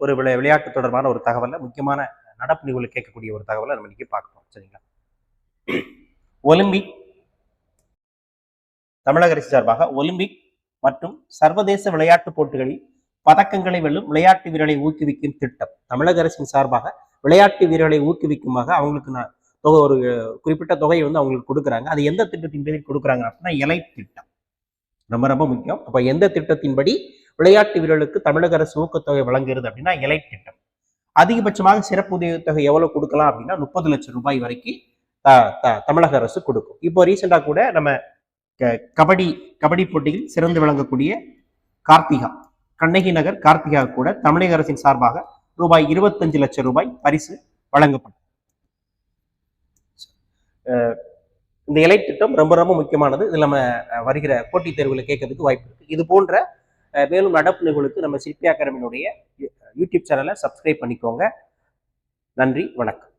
ஒரு விளையாட்டு தொடர்பான ஒரு தகவலை, முக்கியமான நடப்பு நிகழ்வுகள் கேட்கக்கூடிய ஒரு தகவலை நம்ம இன்னைக்கு பார்க்கணும். சரிங்களா? ஒலிம்பிக், தமிழக அரசு சார்பாக ஒலிம்பிக் மற்றும் சர்வதேச விளையாட்டுப் போட்டிகளில் பதக்கங்களை வெல்லும் விளையாட்டு வீரர்களை ஊக்குவிக்கும் திட்டம். தமிழக அரசின் சார்பாக விளையாட்டு வீரர்களை ஊக்குவிக்குமாக அவங்களுக்கு ஒரு குறிப்பிட்ட தொகையை வந்து அவங்களுக்கு கொடுக்குறாங்க. அது எந்த திட்டத்தின் பேரில் கொடுக்குறாங்க அப்படின்னா எலைட் திட்டம். ரொம்ப ரொம்ப முக்கியம். அப்ப எந்த திட்டத்தின்படி விளையாட்டு வீரர்களுக்கு தமிழக அரசு ஊக்கத்தொகை வழங்குகிறது அப்படின்னா எலைட் திட்டம். அதிகபட்சமாக சிறப்பு உதவித்தொகை எவ்வளவு கொடுக்கலாம் அப்படின்னா 30 லட்சம் ரூபாய் வரைக்கும் தமிழக அரசு கொடுக்கும். இப்போ ரீசெண்டா கூட நம்ம கபடி போட்டியில் சிறந்து விளங்கக்கூடிய கார்த்திகா, கண்ணகி நகர் கார்த்திகா கூட தமிழக அரசின் சார்பாக ரூபாய் 25 லட்சம் ரூபாய் பரிசு வழங்கப்படும். இந்த எலைட் திட்டம் ரொம்ப ரொம்ப முக்கியமானது. இது நம்ம வருகிற போட்டித் தேர்வுகளை கேட்கறதுக்கு வாய்ப்பு இருக்கு. இது போன்ற மேலும் நடப்பு நிகழ்வுகளுக்கு நம்ம சிற்பி அகாடமியினுடைய யூடியூப் சேனலை சப்ஸ்கிரைப் பண்ணிக்கோங்க. நன்றி, வணக்கம்.